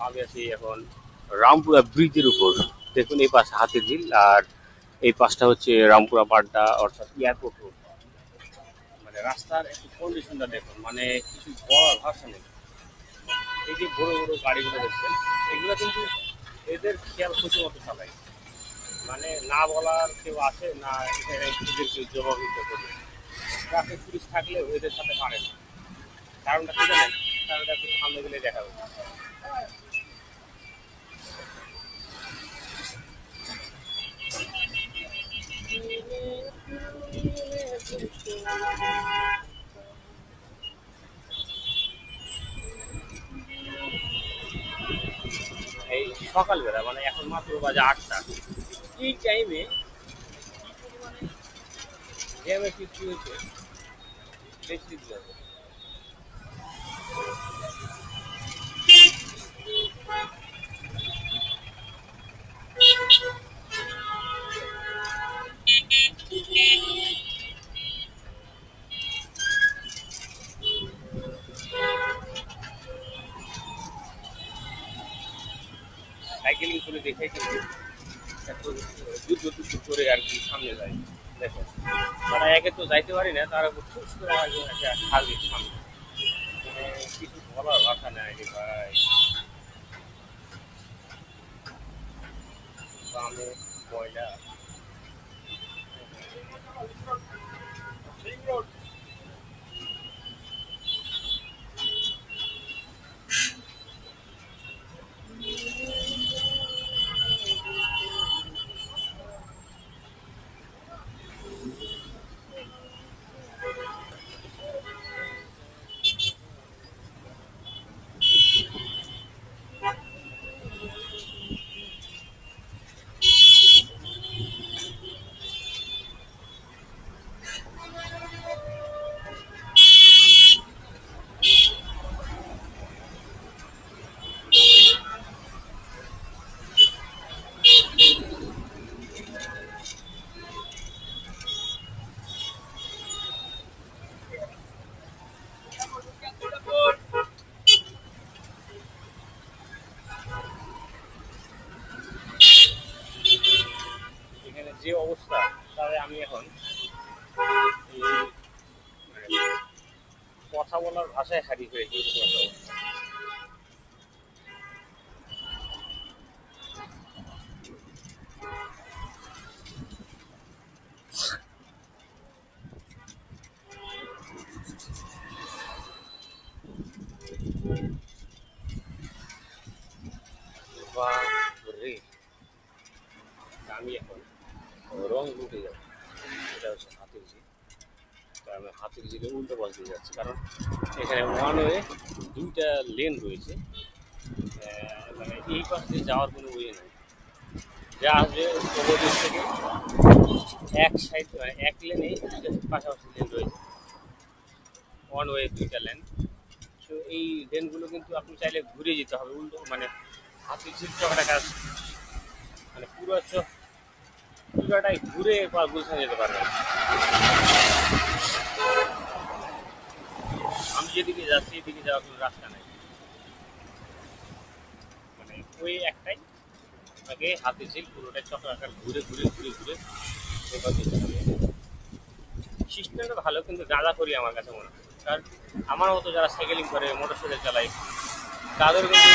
আমি আছি এখন রামপুরা ব্রিজের উপর। দেখুন এই পাশে হাতিরঝিল আর এই পাশটা হচ্ছে রামপুরা বাড্ডা অর্থাৎ এয়ারপোর্ট রোড। মানে রাস্তার একটু কন্ডিশনটা দেখুন, মানে কিছু বলার ভাষা নেই। এই যে বড় বড় গাড়িগুলো দেখছেন, এগুলো কিন্তু এদের খেয়াল খুশি মতো চালায়। মানে না বলার কেউ আছে না, এখানে এদের কেউ জবাবদিহিত করবে। ট্রাফিক পুলিশ থাকলেও এদের সাথে পারে না। কারণটা কি জানেন? কারণটা একটু সামনে গেলে দেখা যাবে। এই সকালবেলা মানে এখন মাত্র বাজে ৮টা, এই টাইমে জ্যামের সৃষ্টি হয়েছে বেশি যাবে। সাইকেলিং করে দেখে কিন্তু এত যুদ্ধ টুদ্ধ করে আর কি সামনে যায়। দেখো, তারা একে তো যাইতে পারি না, তারা খুশ করে আগে একটা খালির সামনে। মানে কিছু বলার ভাষা নেই রে ভাই। বামে ময়লা। এখানে যে অবস্থা, তাহলে আমি এখন এই মানে কথা বলার ভাষায় হারিয়ে ফেলেছি এরকম একটা অবস্থা। বাপরে! আমি এখন রং রুটে যাবো, এটা হচ্ছে হাতিরঝিল। তো আমি হাতিরঝিলের উল্টো পাশ দিয়ে যাচ্ছি, কারণ এখানে ওয়ান ওয়ে দুইটা লেন রয়েছে। মানে এই পাশ দিয়ে যাওয়ার কোনো ওয়ে নেই। যা আসবে ওপর থেকে এক সাইড মানে এক লেনে দুইটা পাশাপাশি লেন রয়েছে, ওয়ান ওয়ে দুইটা লেন। তো এই লেনগুলো কিন্তু আপনি চাইলে ঘুরে যেতে হবে উল্টো, মানে হাতিরঝিল চকটা কাজ, মানে পুরোটাই ঘুরে এরপর গুলশান যেতে পারবেন। আমি যেদিকে যাচ্ছি এদিকে যাওয়ার কোনো রাস্তা নাই, মানে ওই একটাই, আপনাকে হাতিরঝিল পুরোটাই চক্রাকার ঘুরে ঘুরে ঘুরে ঘুরে এবার যেতে হবে। সিস্টেমটা ভালো, কিন্তু গাঁদা করি আমার কাছে মনে হয়। কারণ আমার মতো যারা সাইকেলিং করে, মোটর সাইকেল চালায়, তাদের কিন্তু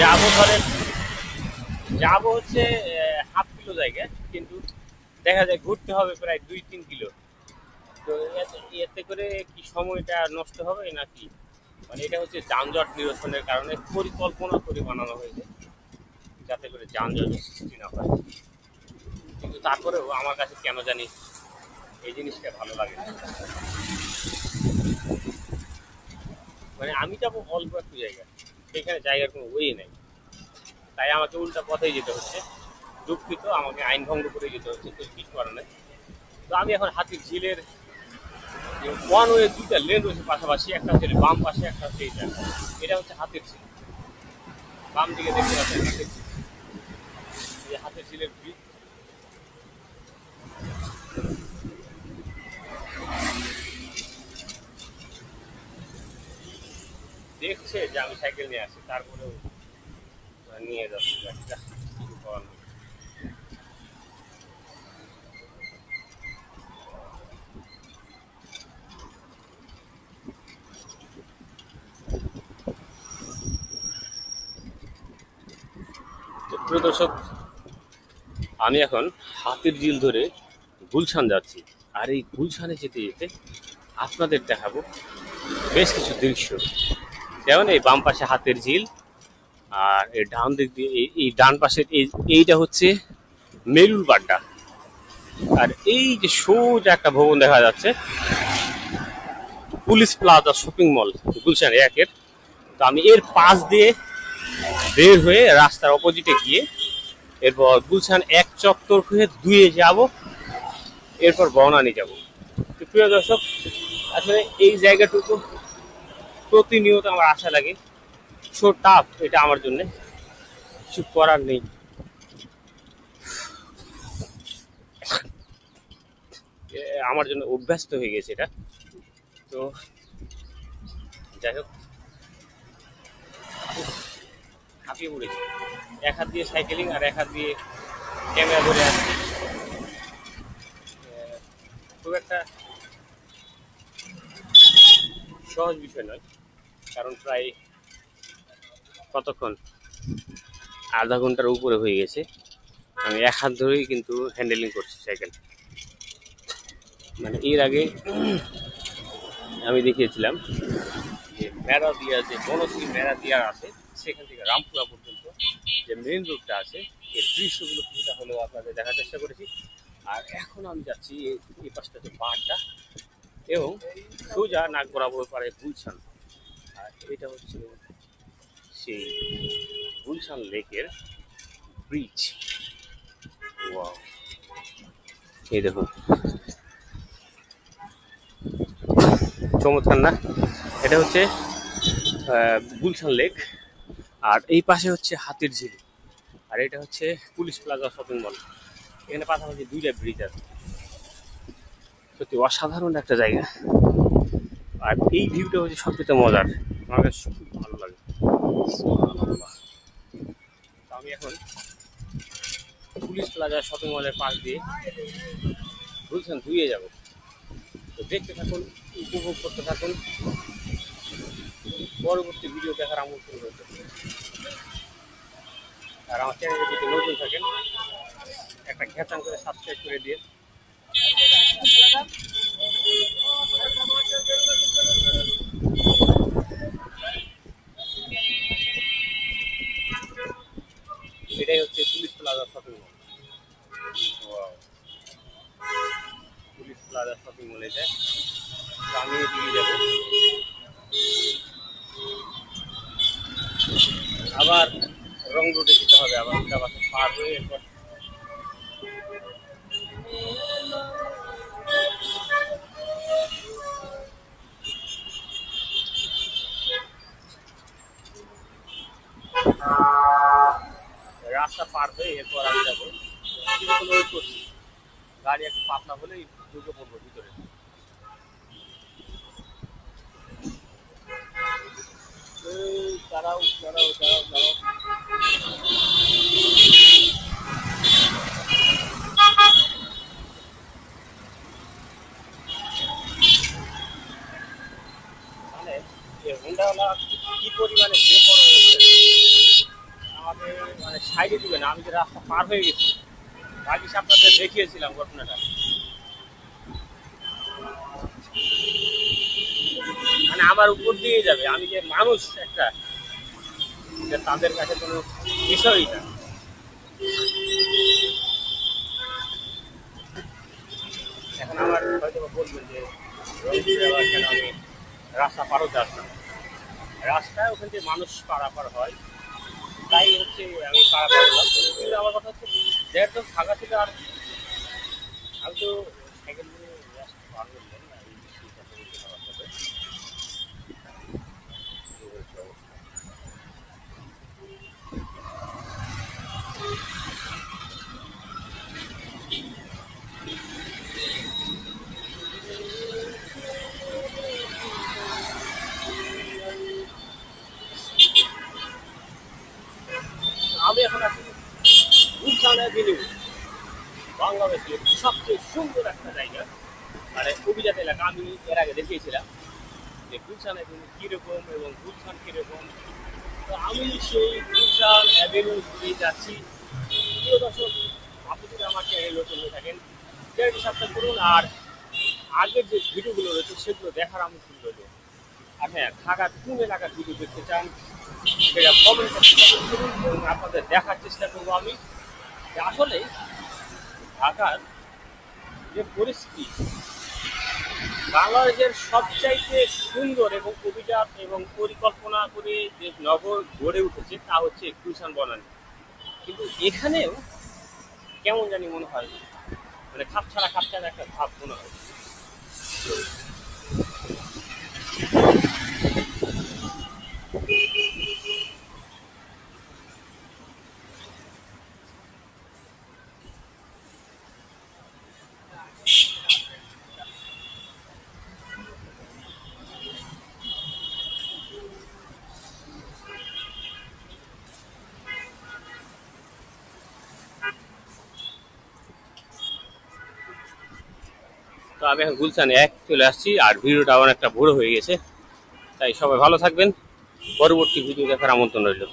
যাবো ধরেন, যাবো হচ্ছে 1/2 কিলো জায়গা, কিন্তু দেখা যায় ঘুরতে হবে প্রায় 2-3 কিলো। তো এতে করে কি সময়টা নষ্ট হবে নাকি? মানে এটা হচ্ছে যানজট নিরসনের কারণে পরিকল্পনা করে বানানো হয়েছে, যাতে করে যানজটের সৃষ্টি না হয়। কিন্তু তারপরেও আমার কাছে কেন জানি এই জিনিসটা ভালো লাগে না। মানে আমি যাবো অল্প একটু জায়গা, সেখানে জায়গার কোনো ওয়ে নেই, তাই আমাকে উল্টা পথেই যেতে হচ্ছে। দুঃখিত, আমাকে আইন ভঙ্গ করে যেতে হচ্ছে, তো কিছু করার নেই। তো আমি এখন হাতিরঝিলের ওয়ান ওয়ে দুইটা লেন রয়েছে পাশাপাশি, একটা হচ্ছে বাম পাশে, একটা হচ্ছে এইটা। এটা হচ্ছে হাতিরঝিল। বাম দিকে দেখতে পাচ্ছেন হাতিরঝিল, এই হাতিরঝিলের ব্রিজ। দেখছে যে আমি সাইকেল নিয়ে আসি, তারপরেও নিয়ে যাচ্ছে গাড়িটা, কিছু করার নেই। তো প্রিয় দর্শক, আমি এখন হাতির ঝিল ধরে গুলশান যাচ্ছি। আর এই গুলশানে যেতে যেতে আপনাদের দেখাবো বেশ কিছু দৃশ্য। যেমন এই বাম পাশে হাতের ঝিল, আর এই ডান দিক দিয়ে এই ডান পাশের এইটা হচ্ছে মেরুল বাড্ডা। আর এই যে সোজা একটা ভবন দেখা যাচ্ছে, police plaza shopping mall Gulshan একের। তো আমি এর পাশ দিয়ে বের হয়ে রাস্তার অপোজিটে গিয়ে এরপর গুলশান এক চত্বর হয়ে দুয়ে যাব, এরপর বনানী যাব। তো প্রিয় দর্শক, আসলে এই জায়গাটুকু প্রতিনিয়ত আমার আশা লাগে, সো টাফ এটা আমার জন্য, কিছু করার নেই। আমার জন্য অভ্যস্ত হয়ে গেছে এটা। তো যাই হোক, হাঁপিয়ে পড়েছি। এক হাত দিয়ে সাইকেলিং আর এক হাত দিয়ে ক্যামেরা ধরে আসছি। খুব একটা সহজ বিষয় নয়, কারণ প্রায় কতক্ষণ, আধা ঘন্টার উপরে হয়ে গেছে আমি এক হাত ধরেই কিন্তু হ্যান্ডেলিং করছি সাইকেল। মানে এর আগে আমি দেখিয়েছিলাম যে মেরাদিয়া, যে বনশ্রী মেরাদিয়া আছে, সেখান থেকে রামপুরা পর্যন্ত যে মেন রোডটা আছে, এর দৃশ্যগুলো কিছুটা হলেও আপনাদের দেখার চেষ্টা করেছি। আর এখন আমি যাচ্ছি এই পাশটা যে পাহাড়টা, এবং সোজা নাক বরাবর পারে গুলশান। আর এটা হচ্ছে সেই গুলশান লেকের ব্রিজ। ওয়াও, এই দেখুন, চমৎকার না? এটা হচ্ছে গুলশান লেক, আর এই পাশে হচ্ছে হাতির ঝিল, আর এটা হচ্ছে পুলিশ প্লাজা শপিং মল। এখানে পাশাপাশি দুইটা ব্রিজ আছে। সত্যি অসাধারণ একটা জায়গা। আর এই ভিউটা হচ্ছে সবচেয়ে মজার, আমার কাছে খুব ভালো লাগে। তো আমি এখন পুলিশ প্লাজা শপিং মলের পাশ দিয়ে গুলশান ধুয়ে যাব। তো দেখতে থাকুন, উপভোগ করতে থাকুন, পরবর্তী ভিডিও দেখার আমন্ত্রণ রয়েছে। আর আমার চ্যানেলে যদি নতুন থাকেন, একটা ঘ্যাচাং করে সাবস্ক্রাইব করে দিয়ে। এটাই হচ্ছে police plaza shopping mall. Police plaza shopping mall এটা। তো আমি এদিকে যাবো, আবার রং রুটে যেতে হবে, আবার ওটা বাসে পার হয়ে এরপর রাস্তা পার হয়ে এরপর আমি যাবো। কিছুক্ষণ ওয়েট করছি, গাড়ি একটু পাতলা হলেই ঢুকে পড়বো ভিতরে। দাঁড়াও দাঁড়াও দাঁড়াও দাঁড়াও। মানে এই হুন্ডাওয়ালা কি পরিমাণে বেপরোয়া হচ্ছে, আমাকে মানে সাইডে দিবে না। আমি যে রাস্তা পার হয়ে গেছি, আগে আপনাদের দেখিয়েছিলাম ঘটনাটা। মানে আমার উপর দিয়ে যাবে, আমি যে মানুষ একটা, যে তাদের কাছে কোনো বিষয়ই না। এখন আমার হয়তো বলবেন যে রংপুরে আবার কেন আমি রাস্তা পার হতে আসলাম। রাস্তায় ওখান থেকে মানুষ পারাপার হয়, তাই হচ্ছে আমি পারাপার হলাম। কিন্তু আমার কথা হচ্ছে যেহেতু ফাঁকা ছিল, আর আমি তো সাইকেল নিয়ে রাস্তা পার হলাম না, এই বিষয়টা বলতে আমার সাথে এখন আছি গুলশান এভিনিউ, বাংলাদেশের সবচেয়ে সুন্দর একটা জায়গা, মানে অভিজাত এলাকা। আমি এর আগে দেখিয়েছিলাম যে গুলশান এভিনিউ কীরকম এবং গুলশান কীরকম। তো আমি সেই গুলশান অ্যাভিনিউ দিয়ে যাচ্ছি। প্রিয় দর্শক, আপনি যদি আমার চ্যানেল নতুন হয়ে থাকেন চ্যানেলটি সাবস্ক্রাইব করুন, আর আগের যে ভিডিওগুলো রয়েছে সেগুলো দেখার আমন্ত্রণ রইল। আর হ্যাঁ, ঢাকার কোন এলাকার ভিডিও দেখতে চান সেটা কমেন্ট করুন এবং আপনাদের দেখার চেষ্টা করবো আমি যে আসলে ঢাকার যে পরিস্থিতি, বাংলাদেশের সবচাইতে সুন্দর এবং অভিজাত এবং পরিকল্পনা করে যে নগর গড়ে উঠেছে তা হচ্ছে গুলশান বনানী। কিন্তু এখানেও কেমন জানি মনে হয়, মানে খাপছাড়া খাপছাড়া একটা ভাব মনে হয়। তো আমি এখন গুলশানে চলে আসছি, আর ভিডিওটা অনেকটা বড় হয়ে গেছে, তাই সবাই ভালো থাকবেন। পরবর্তী ভিডিও দেখার আমন্ত্রণ রইল।